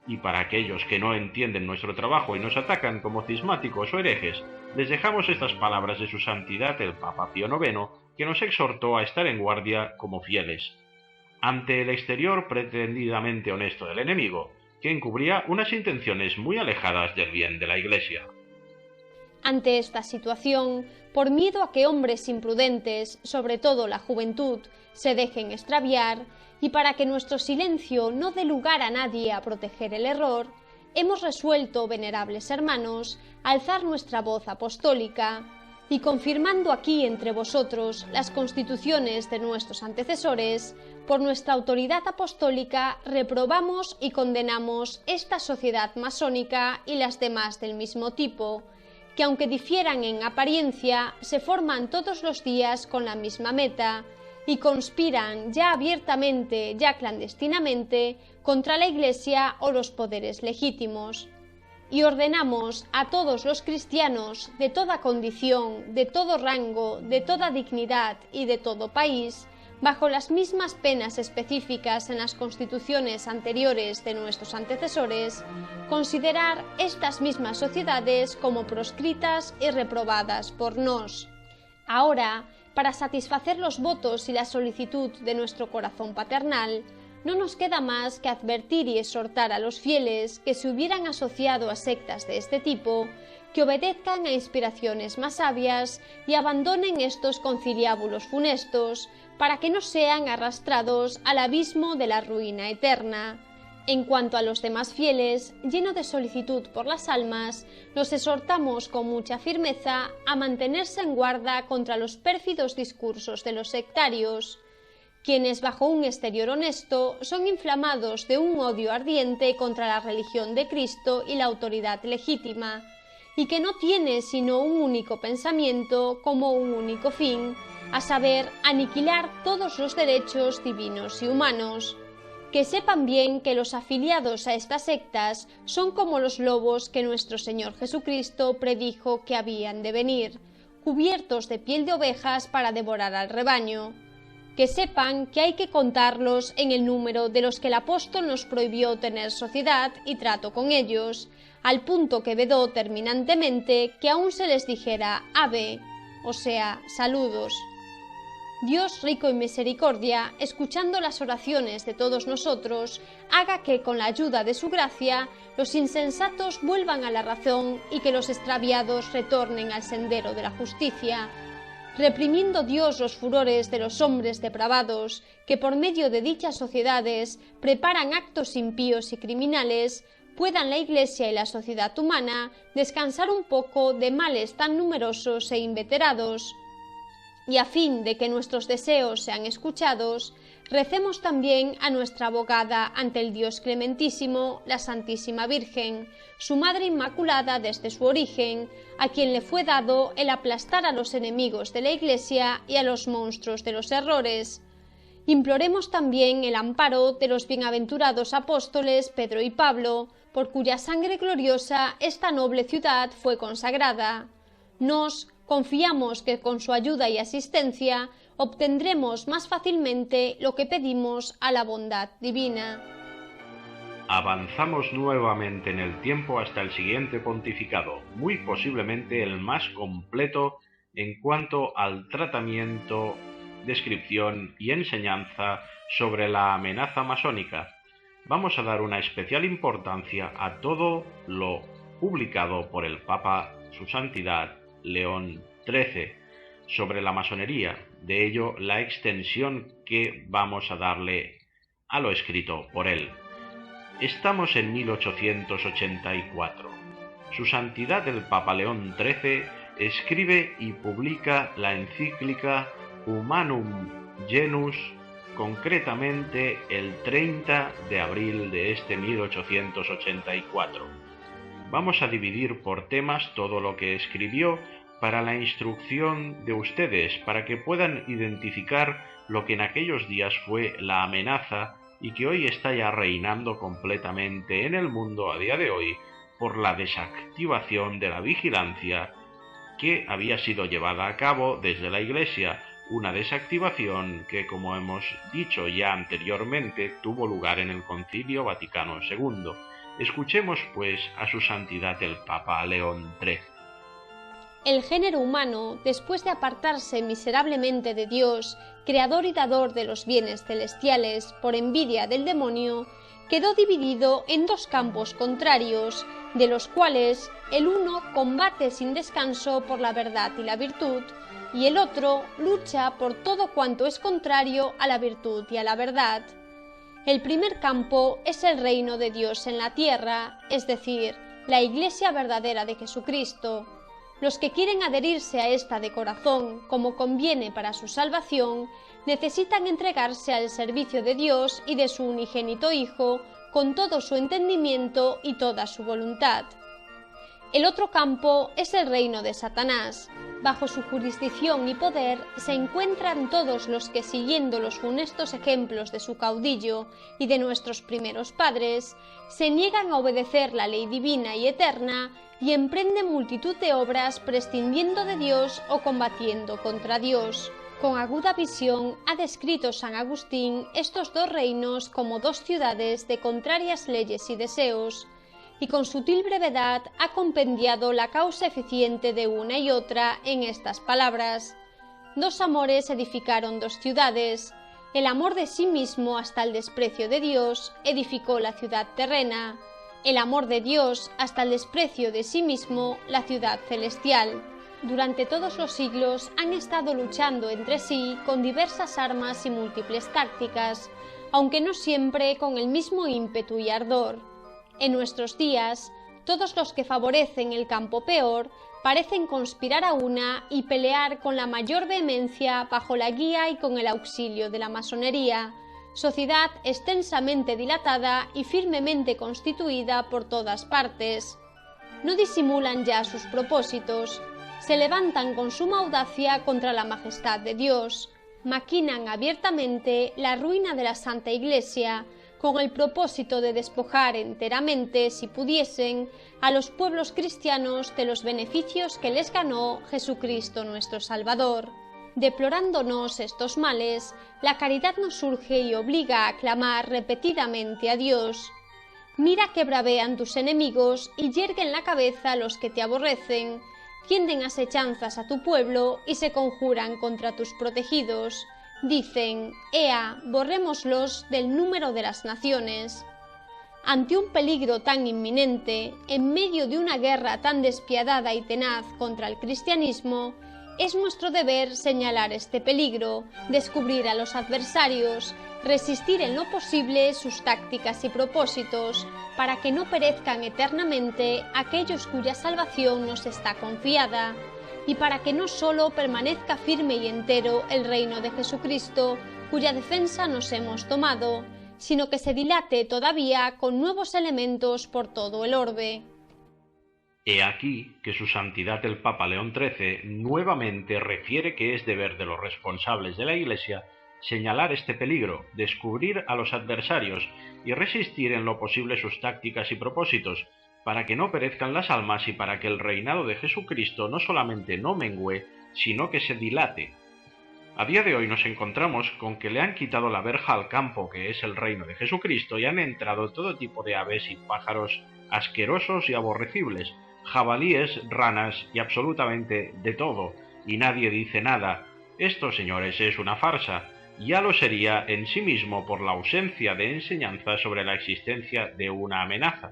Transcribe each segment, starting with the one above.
Y para aquellos que no entienden nuestro trabajo y nos atacan como cismáticos o herejes, les dejamos estas palabras de su santidad el Papa Pío IX, que nos exhortó a estar en guardia como fieles ante el exterior pretendidamente honesto del enemigo, que encubría unas intenciones muy alejadas del bien de la Iglesia. Ante esta situación, por miedo a que hombres imprudentes, sobre todo la juventud, se dejen extraviar, y para que nuestro silencio no dé lugar a nadie a proteger el error, hemos resuelto, venerables hermanos, alzar nuestra voz apostólica, y confirmando aquí entre vosotros las constituciones de nuestros antecesores, por nuestra autoridad apostólica reprobamos y condenamos esta sociedad masónica y las demás del mismo tipo, que aunque difieran en apariencia, se forman todos los días con la misma meta, y conspiran ya abiertamente, ya clandestinamente, contra la Iglesia o los poderes legítimos. Y ordenamos a todos los cristianos de toda condición, de todo rango, de toda dignidad y de todo país, bajo las mismas penas específicas en las constituciones anteriores de nuestros antecesores, considerar estas mismas sociedades como proscritas y reprobadas por nos. Ahora, para satisfacer los votos y la solicitud de nuestro corazón paternal, no nos queda más que advertir y exhortar a los fieles que se hubieran asociado a sectas de este tipo, que obedezcan a inspiraciones más sabias y abandonen estos conciliábulos funestos, para que no sean arrastrados al abismo de la ruina eterna. En cuanto a los demás fieles, lleno de solicitud por las almas, los exhortamos con mucha firmeza a mantenerse en guarda contra los pérfidos discursos de los sectarios, quienes bajo un exterior honesto son inflamados de un odio ardiente contra la religión de Cristo y la autoridad legítima, y que no tiene sino un único pensamiento como un único fin, a saber, aniquilar todos los derechos divinos y humanos. Que sepan bien que los afiliados a estas sectas son como los lobos que nuestro Señor Jesucristo predijo que habían de venir, cubiertos de piel de ovejas para devorar al rebaño. Que sepan que hay que contarlos en el número de los que el apóstol nos prohibió tener sociedad y trato con ellos, al punto que vedó terminantemente que aún se les dijera ave, o sea, saludos. Dios rico en misericordia, escuchando las oraciones de todos nosotros, haga que con la ayuda de su gracia los insensatos vuelvan a la razón y que los extraviados retornen al sendero de la justicia, reprimiendo Dios los furores de los hombres depravados que por medio de dichas sociedades preparan actos impíos y criminales, puedan la Iglesia y la sociedad humana descansar un poco de males tan numerosos e inveterados. Y a fin de que nuestros deseos sean escuchados, recemos también a nuestra abogada ante el Dios clementísimo, la Santísima Virgen, su Madre Inmaculada desde su origen, a quien le fue dado el aplastar a los enemigos de la Iglesia y a los monstruos de los errores. Imploremos también el amparo de los bienaventurados apóstoles Pedro y Pablo, por cuya sangre gloriosa esta noble ciudad fue consagrada. Nos confiamos que con su ayuda y asistencia obtendremos más fácilmente lo que pedimos a la bondad divina. Avanzamos nuevamente en el tiempo hasta el siguiente pontificado, muy posiblemente el más completo en cuanto al tratamiento, descripción y enseñanza sobre la amenaza masónica. Vamos a dar una especial importancia a todo lo publicado por el Papa, su Santidad León XIII, sobre la masonería, de ello la extensión que vamos a darle a lo escrito por él. Estamos en 1884. Su Santidad el Papa León XIII escribe y publica la encíclica Humanum Genus, concretamente el 30 de abril de este 1884. Vamos a dividir por temas todo lo que escribió para la instrucción de ustedes, para que puedan identificar lo que en aquellos días fue la amenaza y que hoy está ya reinando completamente en el mundo a día de hoy por la desactivación de la vigilancia que había sido llevada a cabo desde la Iglesia, una desactivación que, como hemos dicho ya anteriormente, tuvo lugar en el Concilio Vaticano II Escuchemos, pues, a su santidad el Papa León XIII. El género humano, después de apartarse miserablemente de Dios, creador y dador de los bienes celestiales, por envidia del demonio, quedó dividido en dos campos contrarios, de los cuales el uno combate sin descanso por la verdad y la virtud, y el otro lucha por todo cuanto es contrario a la virtud y a la verdad. El primer campo es el reino de Dios en la tierra, es decir, la Iglesia verdadera de Jesucristo. Los que quieren adherirse a esta de corazón, como conviene para su salvación, necesitan entregarse al servicio de Dios y de su unigénito Hijo, con todo su entendimiento y toda su voluntad. El otro campo es el reino de Satanás. Bajo su jurisdicción y poder se encuentran todos los que, siguiendo los funestos ejemplos de su caudillo y de nuestros primeros padres, se niegan a obedecer la ley divina y eterna y emprenden multitud de obras prescindiendo de Dios o combatiendo contra Dios. Con aguda visión ha descrito San Agustín estos dos reinos como dos ciudades de contrarias leyes y deseos, y con sutil brevedad ha compendiado la causa eficiente de una y otra en estas palabras. Dos amores edificaron dos ciudades. El amor de sí mismo hasta el desprecio de Dios edificó la ciudad terrena. El amor de Dios hasta el desprecio de sí mismo la ciudad celestial. Durante todos los siglos han estado luchando entre sí con diversas armas y múltiples tácticas, aunque no siempre con el mismo ímpetu y ardor. En nuestros días, todos los que favorecen el campo peor parecen conspirar a una y pelear con la mayor vehemencia bajo la guía y con el auxilio de la masonería, sociedad extensamente dilatada y firmemente constituida por todas partes. No disimulan ya sus propósitos, se levantan con suma audacia contra la majestad de Dios, maquinan abiertamente la ruina de la Santa Iglesia, con el propósito de despojar enteramente, si pudiesen, a los pueblos cristianos de los beneficios que les ganó Jesucristo nuestro Salvador. Deplorándonos estos males, la caridad nos urge y obliga a clamar repetidamente a Dios. Mira que bravean tus enemigos y yerguen la cabeza los que te aborrecen, tienden asechanzas a tu pueblo y se conjuran contra tus protegidos. Dicen, ea, borrémoslos del número de las naciones. Ante un peligro tan inminente, en medio de una guerra tan despiadada y tenaz contra el cristianismo, es nuestro deber señalar este peligro, descubrir a los adversarios, resistir en lo posible sus tácticas y propósitos, para que no perezcan eternamente aquellos cuya salvación nos está confiada, y para que no solo permanezca firme y entero el reino de Jesucristo, cuya defensa nos hemos tomado, sino que se dilate todavía con nuevos elementos por todo el orbe. He aquí que su santidad el Papa León XIII nuevamente refiere que es deber de los responsables de la Iglesia señalar este peligro, descubrir a los adversarios y resistir en lo posible sus tácticas y propósitos, para que no perezcan las almas y para que el reinado de Jesucristo no solamente no mengüe, sino que se dilate. A día de hoy nos encontramos con que le han quitado la verja al campo que es el reino de Jesucristo y han entrado todo tipo de aves y pájaros asquerosos y aborrecibles, jabalíes, ranas y absolutamente de todo, y nadie dice nada. Esto, señores, es una farsa. Ya lo sería en sí mismo por la ausencia de enseñanza sobre la existencia de una amenaza.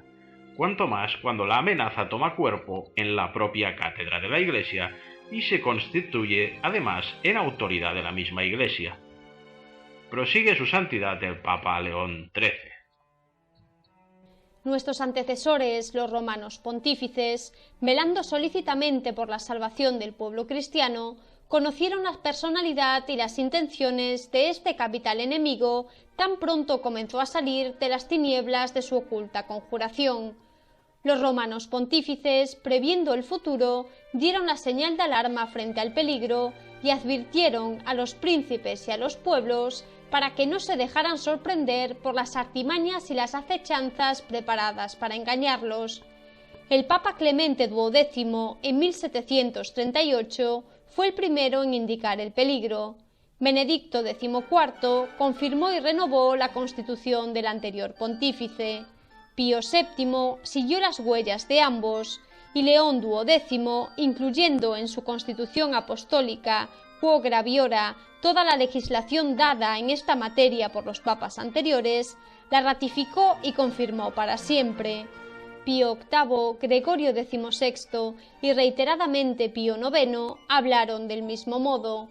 Cuanto más cuando la amenaza toma cuerpo en la propia cátedra de la Iglesia y se constituye, además, en autoridad de la misma Iglesia. Prosigue su santidad el Papa León XIII. Nuestros antecesores, los romanos pontífices, velando solícitamente por la salvación del pueblo cristiano, conocieron la personalidad y las intenciones de este capital enemigo tan pronto comenzó a salir de las tinieblas de su oculta conjuración. Los romanos pontífices, previendo el futuro, dieron la señal de alarma frente al peligro y advirtieron a los príncipes y a los pueblos para que no se dejaran sorprender por las artimañas y las acechanzas preparadas para engañarlos. El Papa Clemente XII, en 1738, fue el primero en indicar el peligro. Benedicto XIV confirmó y renovó la constitución del anterior pontífice. Pío VII siguió las huellas de ambos, y León XII, incluyendo en su constitución apostólica Quo Graviora toda la legislación dada en esta materia por los papas anteriores, la ratificó y confirmó para siempre. Pío VIII, Gregorio XVI y reiteradamente Pío IX hablaron del mismo modo.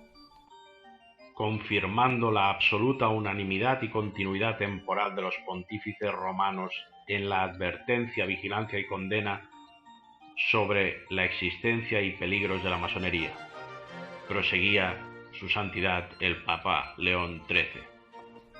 Confirmando la absoluta unanimidad y continuidad temporal de los pontífices romanos en la advertencia, vigilancia y condena sobre la existencia y peligros de la masonería, proseguía su santidad el Papa León XIII.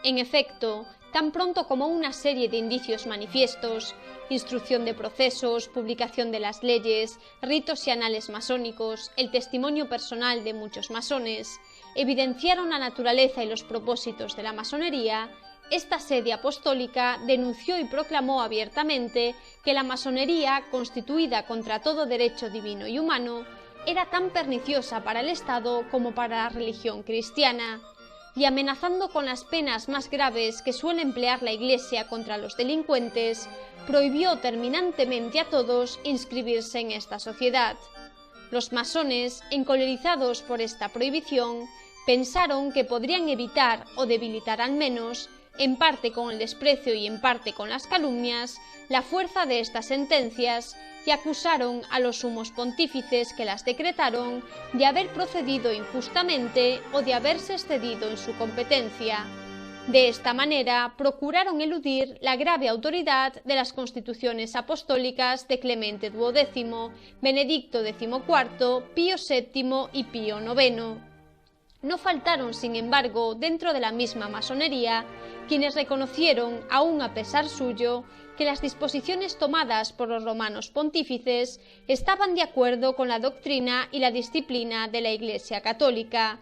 En efecto, tan pronto como una serie de indicios manifiestos, instrucción de procesos, publicación de las leyes, ritos y anales masónicos, el testimonio personal de muchos masones, evidenciaron la naturaleza y los propósitos de la masonería, esta sede apostólica denunció y proclamó abiertamente que la masonería, constituida contra todo derecho divino y humano, era tan perniciosa para el Estado como para la religión cristiana, y amenazando con las penas más graves que suele emplear la Iglesia contra los delincuentes, prohibió terminantemente a todos inscribirse en esta sociedad. Los masones, encolerizados por esta prohibición, pensaron que podrían evitar o debilitar al menos, en parte con el desprecio y en parte con las calumnias, la fuerza de estas sentencias, y acusaron a los sumos pontífices que las decretaron de haber procedido injustamente o de haberse excedido en su competencia. De esta manera procuraron eludir la grave autoridad de las constituciones apostólicas de Clemente XII, Benedicto XIV, Pío VII y Pío IX. No faltaron, sin embargo, dentro de la misma masonería, quienes reconocieron, aun a pesar suyo, que las disposiciones tomadas por los romanos pontífices estaban de acuerdo con la doctrina y la disciplina de la Iglesia católica.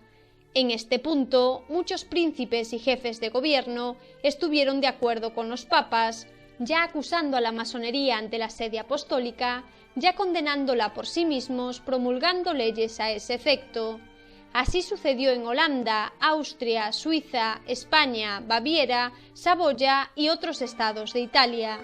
En este punto, muchos príncipes y jefes de gobierno estuvieron de acuerdo con los papas, ya acusando a la masonería ante la sede apostólica, ya condenándola por sí mismos, promulgando leyes a ese efecto. Así sucedió en Holanda, Austria, Suiza, España, Baviera, Saboya y otros estados de Italia.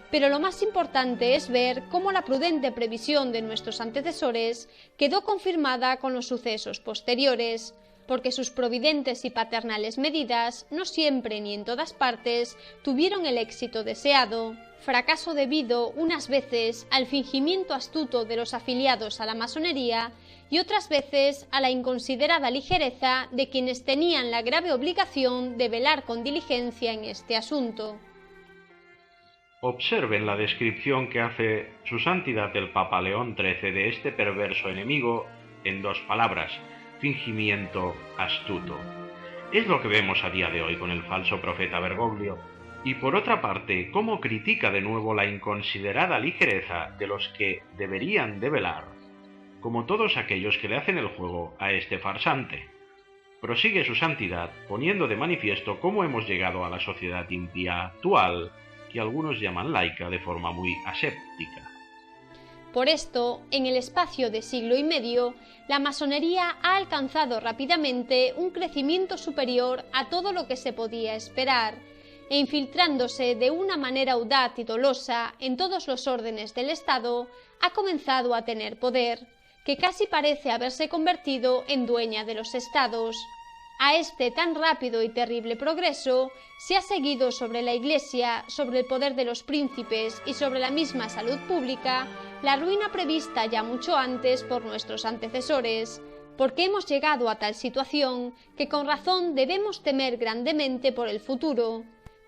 Pero lo más importante es ver cómo la prudente previsión de nuestros antecesores quedó confirmada con los sucesos posteriores, porque sus providentes y paternales medidas no siempre ni en todas partes tuvieron el éxito deseado, fracaso debido unas veces al fingimiento astuto de los afiliados a la masonería y otras veces a la inconsiderada ligereza de quienes tenían la grave obligación de velar con diligencia en este asunto. Observen la descripción que hace su santidad el Papa León XIII de este perverso enemigo en dos palabras: fingimiento astuto. Es lo que vemos a día de hoy con el falso profeta Bergoglio, y por otra parte, cómo critica de nuevo la inconsiderada ligereza de los que deberían de velar, como todos aquellos que le hacen el juego a este farsante. Prosigue su santidad poniendo de manifiesto cómo hemos llegado a la sociedad impía actual, que algunos llaman laica de forma muy aséptica. Por esto, en el espacio de siglo y medio, la masonería ha alcanzado rápidamente un crecimiento superior a todo lo que se podía esperar, e infiltrándose de una manera audaz y dolosa en todos los órdenes del Estado, ha comenzado a tener poder, que casi parece haberse convertido en dueña de los estados. A este tan rápido y terrible progreso se ha seguido sobre la Iglesia, sobre el poder de los príncipes y sobre la misma salud pública la ruina prevista ya mucho antes por nuestros antecesores, porque hemos llegado a tal situación que con razón debemos temer grandemente por el futuro.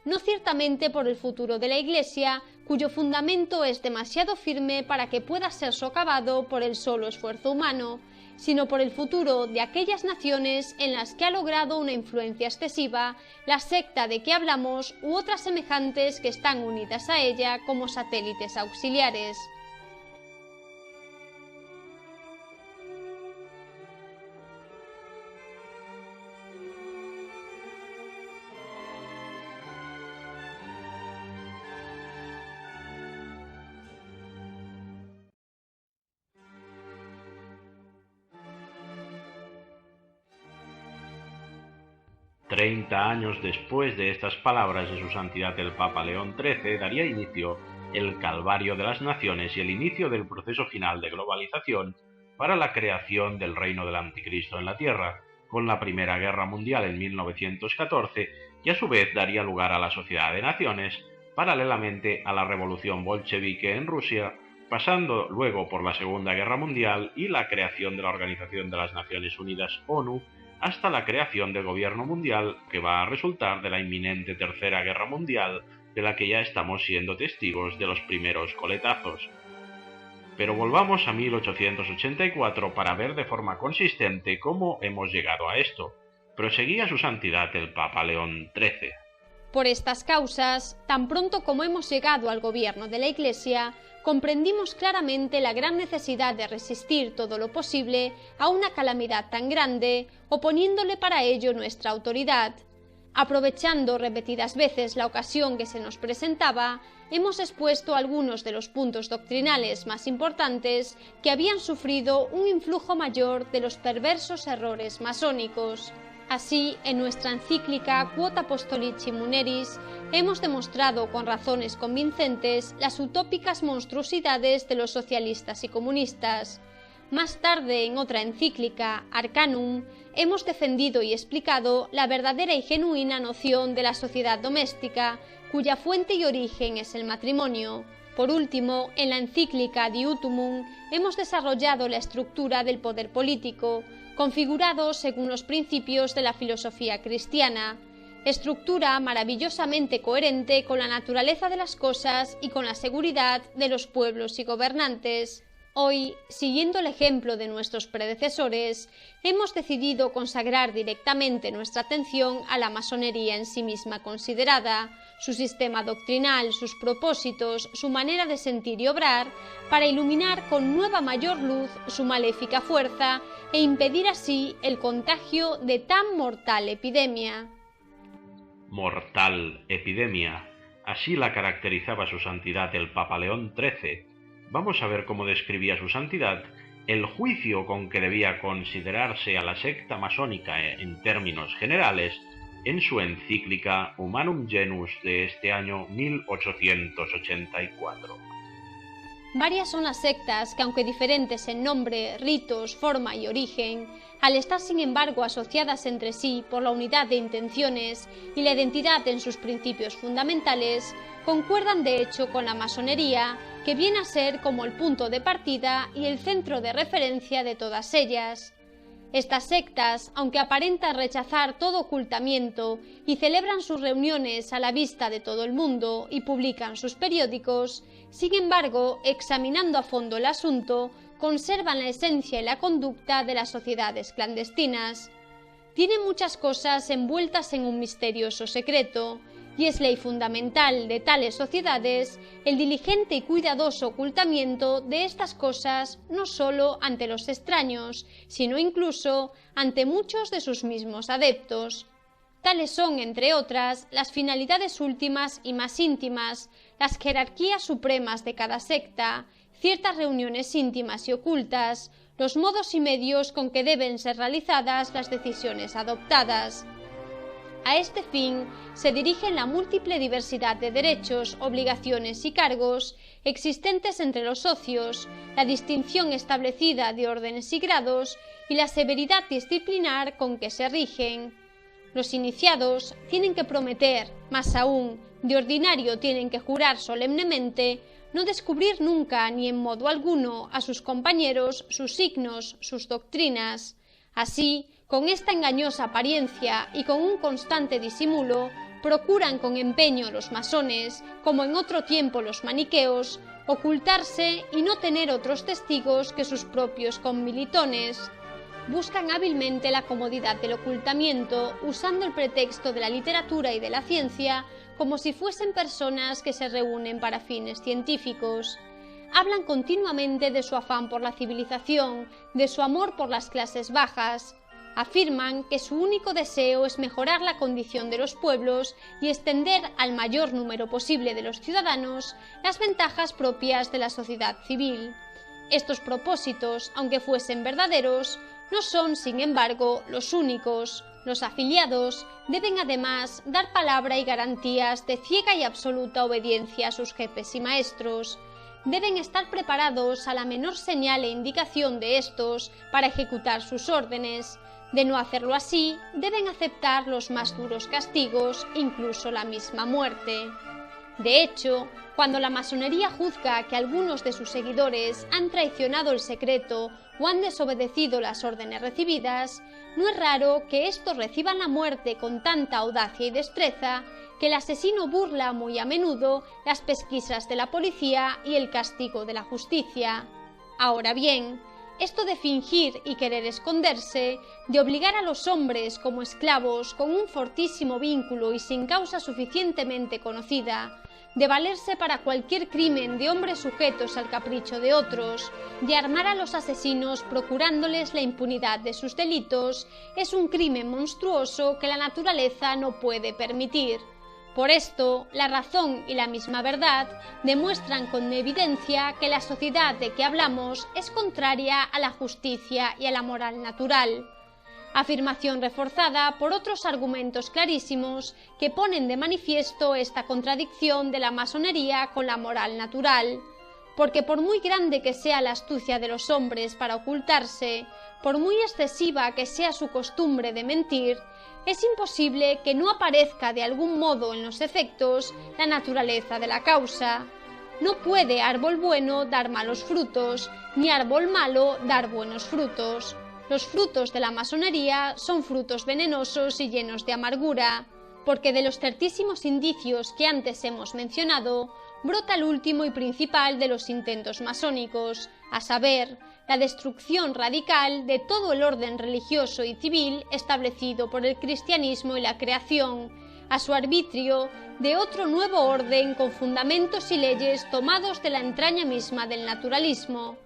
No ciertamente por el futuro de la Iglesia, cuyo fundamento es demasiado firme para que pueda ser socavado por el solo esfuerzo humano, sino por el futuro de aquellas naciones en las que ha logrado una influencia excesiva la secta de que hablamos u otras semejantes que están unidas a ella como satélites auxiliares. 30 años después de estas palabras de su santidad el Papa León XIII, daría inicio el Calvario de las Naciones y el inicio del proceso final de globalización para la creación del reino del Anticristo en la Tierra, con la Primera Guerra Mundial en 1914, y a su vez daría lugar a la Sociedad de Naciones, paralelamente a la Revolución Bolchevique en Rusia, pasando luego por la Segunda Guerra Mundial y la creación de la Organización de las Naciones Unidas, ONU, hasta la creación del gobierno mundial que va a resultar de la inminente Tercera Guerra Mundial, de la que ya estamos siendo testigos de los primeros coletazos. Pero volvamos a 1884 para ver de forma consistente cómo hemos llegado a esto. Proseguía su santidad el Papa León XIII. Por estas causas, tan pronto como hemos llegado al gobierno de la Iglesia, comprendimos claramente la gran necesidad de resistir todo lo posible a una calamidad tan grande, oponiéndole para ello nuestra autoridad. Aprovechando repetidas veces la ocasión que se nos presentaba, hemos expuesto algunos de los puntos doctrinales más importantes que habían sufrido un influjo mayor de los perversos errores masónicos. Así, en nuestra encíclica Quod Apostolici Muneris, hemos demostrado con razones convincentes las utópicas monstruosidades de los socialistas y comunistas. Más tarde, en otra encíclica, Arcanum, hemos defendido y explicado la verdadera y genuina noción de la sociedad doméstica, cuya fuente y origen es el matrimonio. Por último, en la encíclica Diutumum, hemos desarrollado la estructura del poder político, configurado según los principios de la filosofía cristiana, estructura maravillosamente coherente con la naturaleza de las cosas y con la seguridad de los pueblos y gobernantes. Hoy, siguiendo el ejemplo de nuestros predecesores, hemos decidido consagrar directamente nuestra atención a la masonería en sí misma considerada, su sistema doctrinal, sus propósitos, su manera de sentir y obrar, para iluminar con nueva mayor luz su maléfica fuerza e impedir así el contagio de tan mortal epidemia. Mortal epidemia, así la caracterizaba su santidad el Papa León XIII. Vamos a ver cómo describía su santidad el juicio con que debía considerarse a la secta masónica en términos generales en su encíclica Humanum Genus de este año 1884. Varias son las sectas que, aunque diferentes en nombre, ritos, forma y origen, al estar sin embargo asociadas entre sí por la unidad de intenciones y la identidad en sus principios fundamentales, concuerdan de hecho con la masonería, que viene a ser como el punto de partida y el centro de referencia de todas ellas. Estas sectas, aunque aparentan rechazar todo ocultamiento y celebran sus reuniones a la vista de todo el mundo y publican sus periódicos, sin embargo, examinando a fondo el asunto, conservan la esencia y la conducta de las sociedades clandestinas. Tienen muchas cosas envueltas en un misterioso secreto, y es ley fundamental de tales sociedades el diligente y cuidadoso ocultamiento de estas cosas no solo ante los extraños, sino incluso ante muchos de sus mismos adeptos. Tales son, entre otras, las finalidades últimas y más íntimas, las jerarquías supremas de cada secta, ciertas reuniones íntimas y ocultas, los modos y medios con que deben ser realizadas las decisiones adoptadas. A este fin se dirigen la múltiple diversidad de derechos, obligaciones y cargos existentes entre los socios, la distinción establecida de órdenes y grados y la severidad disciplinar con que se rigen. Los iniciados tienen que prometer, más aún, de ordinario tienen que jurar solemnemente, no descubrir nunca ni en modo alguno a sus compañeros sus signos, sus doctrinas. Así, con esta engañosa apariencia y con un constante disimulo, procuran con empeño los masones, como en otro tiempo los maniqueos, ocultarse y no tener otros testigos que sus propios commilitones. Buscan hábilmente la comodidad del ocultamiento, usando el pretexto de la literatura y de la ciencia como si fuesen personas que se reúnen para fines científicos. Hablan continuamente de su afán por la civilización, de su amor por las clases bajas. Afirman que su único deseo es mejorar la condición de los pueblos y extender al mayor número posible de los ciudadanos las ventajas propias de la sociedad civil. Estos propósitos, aunque fuesen verdaderos, no son, sin embargo, los únicos. Los afiliados deben además dar palabra y garantías de ciega y absoluta obediencia a sus jefes y maestros. Deben estar preparados a la menor señal e indicación de estos para ejecutar sus órdenes. De no hacerlo así, deben aceptar los más duros castigos, incluso la misma muerte. De hecho, cuando la masonería juzga que algunos de sus seguidores han traicionado el secreto o han desobedecido las órdenes recibidas, no es raro que estos reciban la muerte con tanta audacia y destreza que el asesino burla muy a menudo las pesquisas de la policía y el castigo de la justicia. Ahora bien, esto de fingir y querer esconderse, de obligar a los hombres como esclavos con un fortísimo vínculo y sin causa suficientemente conocida, de valerse para cualquier crimen de hombres sujetos al capricho de otros, de armar a los asesinos procurándoles la impunidad de sus delitos, es un crimen monstruoso que la naturaleza no puede permitir. Por esto, la razón y la misma verdad demuestran con evidencia que la sociedad de que hablamos es contraria a la justicia y a la moral natural. Afirmación reforzada por otros argumentos clarísimos que ponen de manifiesto esta contradicción de la masonería con la moral natural, porque por muy grande que sea la astucia de los hombres para ocultarse, por muy excesiva que sea su costumbre de mentir, es imposible que no aparezca de algún modo en los efectos la naturaleza de la causa. No puede árbol bueno dar malos frutos, ni árbol malo dar buenos frutos. Los frutos de la masonería son frutos venenosos y llenos de amargura, porque de los certísimos indicios que antes hemos mencionado, brota el último y principal de los intentos masónicos, a saber, la destrucción radical de todo el orden religioso y civil establecido por el cristianismo y la creación, a su arbitrio de otro nuevo orden con fundamentos y leyes tomados de la entraña misma del naturalismo.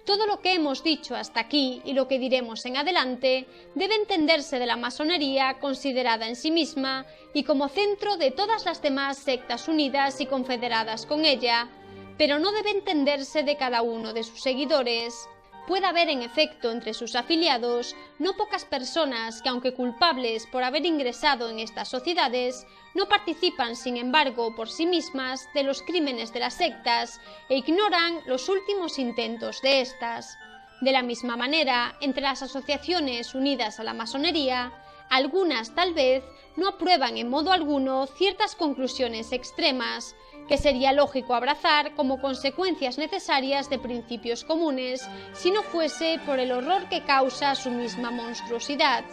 Todo lo que hemos dicho hasta aquí y lo que diremos en adelante debe entenderse de la masonería considerada en sí misma y como centro de todas las demás sectas unidas y confederadas con ella, pero no debe entenderse de cada uno de sus seguidores. Puede haber en efecto entre sus afiliados no pocas personas que, aunque culpables por haber ingresado en estas sociedades, no participan sin embargo por sí mismas de los crímenes de las sectas e ignoran los últimos intentos de estas. De la misma manera, entre las asociaciones unidas a la masonería, algunas tal vez no aprueban en modo alguno ciertas conclusiones extremas, que sería lógico abrazar como consecuencias necesarias de principios comunes si no fuese por el horror que causa su misma monstruosidad.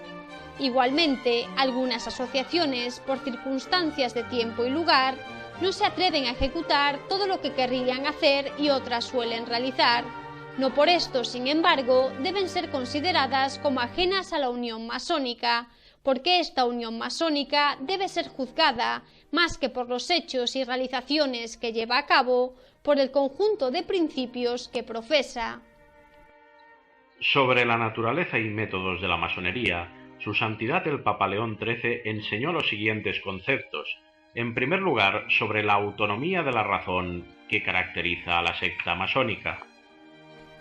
Igualmente, algunas asociaciones, por circunstancias de tiempo y lugar, no se atreven a ejecutar todo lo que querrían hacer y otras suelen realizar. No por esto, sin embargo, deben ser consideradas como ajenas a la unión masónica, porque esta unión masónica debe ser juzgada, más que por los hechos y realizaciones que lleva a cabo, por el conjunto de principios que profesa. Sobre la naturaleza y métodos de la masonería, Su Santidad el Papa León XIII enseñó los siguientes conceptos. En primer lugar, sobre la autonomía de la razón que caracteriza a la secta masónica.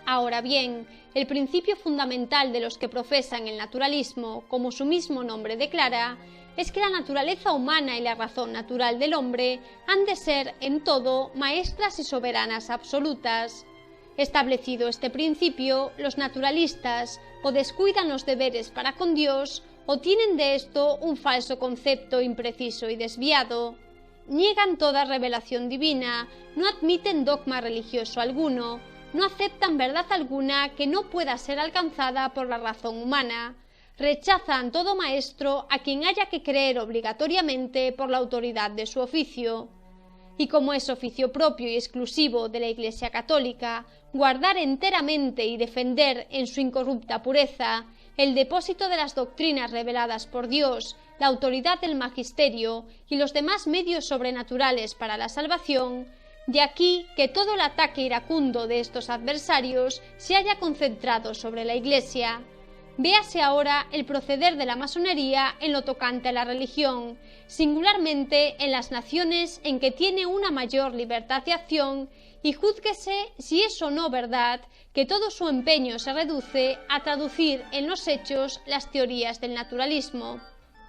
Ahora bien, el principio fundamental de los que profesan el naturalismo, como su mismo nombre declara, es que la naturaleza humana y la razón natural del hombre han de ser, en todo, maestras y soberanas absolutas. Establecido este principio, los naturalistas o descuidan los deberes para con Dios o tienen de esto un falso concepto impreciso y desviado. Niegan toda revelación divina, no admiten dogma religioso alguno, no aceptan verdad alguna que no pueda ser alcanzada por la razón humana, rechazan todo maestro a quien haya que creer obligatoriamente por la autoridad de su oficio. Y como es oficio propio y exclusivo de la Iglesia Católica, guardar enteramente y defender en su incorrupta pureza el depósito de las doctrinas reveladas por Dios, la autoridad del magisterio y los demás medios sobrenaturales para la salvación, de aquí que todo el ataque iracundo de estos adversarios se haya concentrado sobre la Iglesia. véase ahora el proceder de la masonería en lo tocante a la religión, singularmente en las naciones en que tiene una mayor libertad de acción, y júzguese si es o no verdad que todo su empeño se reduce a traducir en los hechos las teorías del naturalismo.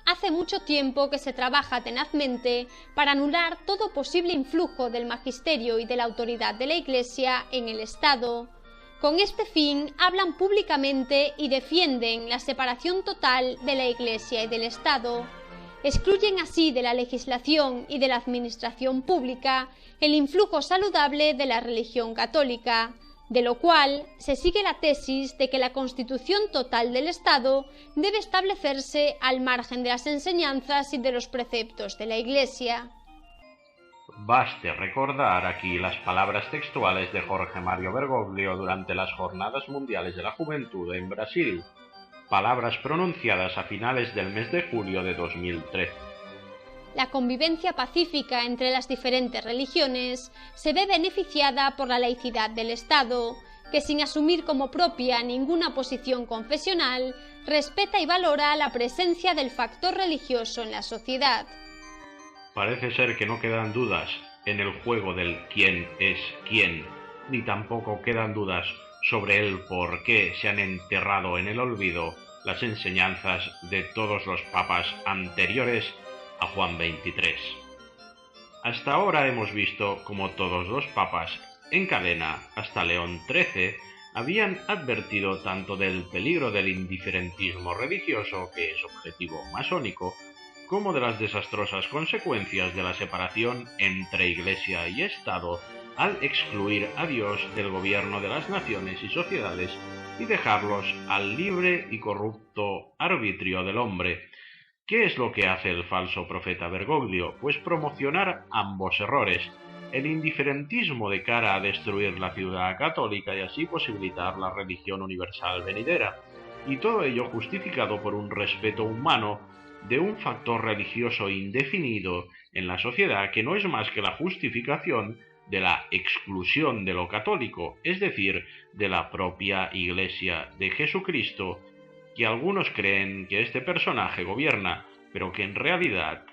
Hace mucho tiempo que se trabaja tenazmente para anular todo posible influjo del magisterio y de la autoridad de la Iglesia en el Estado. Con este fin hablan públicamente y defienden la separación total de la Iglesia y del Estado. Excluyen así de la legislación y de la administración pública el influjo saludable de la religión católica, de lo cual se sigue la tesis de que la constitución total del Estado debe establecerse al margen de las enseñanzas y de los preceptos de la Iglesia. Baste recordar aquí las palabras textuales de Jorge Mario Bergoglio durante las Jornadas Mundiales de la Juventud en Brasil, palabras pronunciadas a finales del mes de julio de 2013. La convivencia pacífica entre las diferentes religiones se ve beneficiada por la laicidad del Estado, que sin asumir como propia ninguna posición confesional, respeta y valora la presencia del factor religioso en la sociedad. Parece ser que no quedan dudas en el juego del quién es quién, ni tampoco quedan dudas sobre el por qué se han enterrado en el olvido las enseñanzas de todos los papas anteriores a Juan XXIII. Hasta ahora hemos visto cómo todos los papas, en cadena hasta León XIII, habían advertido tanto del peligro del indiferentismo religioso, que es objetivo masónico, como de las desastrosas consecuencias de la separación entre Iglesia y Estado al excluir a Dios del gobierno de las naciones y sociedades y dejarlos al libre y corrupto arbitrio del hombre. ¿Qué es lo que hace el falso profeta Bergoglio? Pues promocionar ambos errores, el indiferentismo de cara a destruir la ciudad católica y así posibilitar la religión universal venidera, y todo ello justificado por un respeto humano de un factor religioso indefinido en la sociedad que no es más que la justificación de la exclusión de lo católico, es decir, de la propia Iglesia de Jesucristo, que algunos creen que este personaje gobierna, pero que en realidad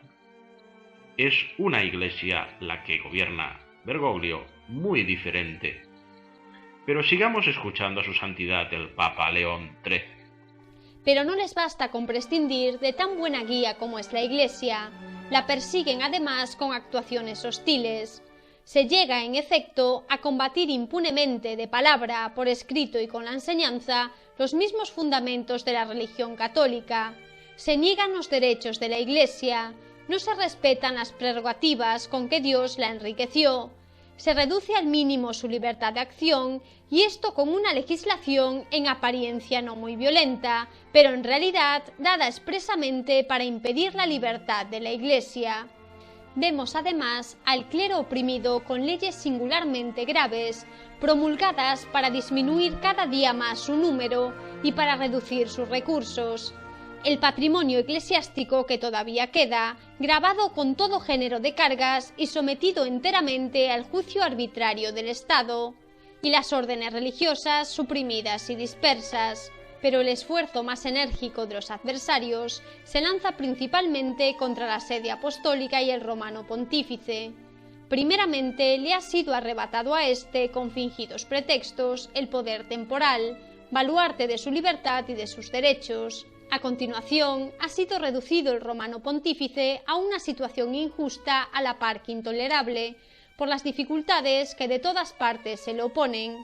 es una Iglesia la que gobierna Bergoglio, muy diferente. Pero sigamos escuchando a su santidad el Papa León XIII. Pero no les basta con prescindir de tan buena guía como es la Iglesia. La persiguen además con actuaciones hostiles. Se llega, en efecto, a combatir impunemente de palabra, por escrito y con la enseñanza los mismos fundamentos de la religión católica. Se niegan los derechos de la Iglesia, no se respetan las prerrogativas con que Dios la enriqueció, se reduce al mínimo su libertad de acción, y esto con una legislación en apariencia no muy violenta, pero en realidad dada expresamente para impedir la libertad de la Iglesia. Vemos además al clero oprimido con leyes singularmente graves, promulgadas para disminuir cada día más su número y para reducir sus recursos. El patrimonio eclesiástico que todavía queda, grabado con todo género de cargas y sometido enteramente al juicio arbitrario del Estado, y las órdenes religiosas suprimidas y dispersas. Pero el esfuerzo más enérgico de los adversarios se lanza principalmente contra la sede apostólica y el romano pontífice. Primeramente le ha sido arrebatado a éste con fingidos pretextos el poder temporal, baluarte de su libertad y de sus derechos. A continuación, ha sido reducido el romano pontífice a una situación injusta a la par que intolerable, por las dificultades que de todas partes se le oponen.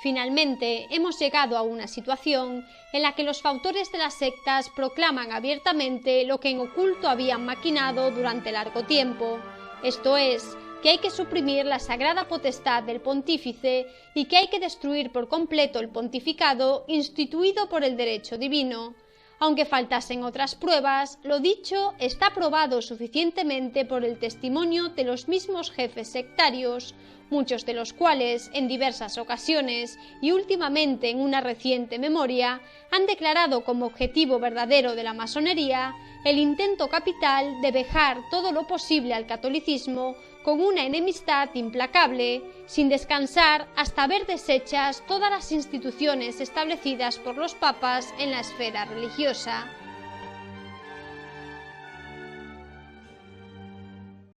Finalmente, hemos llegado a una situación en la que los fautores de las sectas proclaman abiertamente lo que en oculto habían maquinado durante largo tiempo, esto es, que hay que suprimir la sagrada potestad del pontífice y que hay que destruir por completo el pontificado instituido por el derecho divino. Aunque faltasen otras pruebas, lo dicho está probado suficientemente por el testimonio de los mismos jefes sectarios, muchos de los cuales, en diversas ocasiones y últimamente en una reciente memoria, han declarado como objetivo verdadero de la masonería el intento capital de vejar todo lo posible al catolicismo con una enemistad implacable, sin descansar hasta ver deshechas todas las instituciones establecidas por los papas en la esfera religiosa.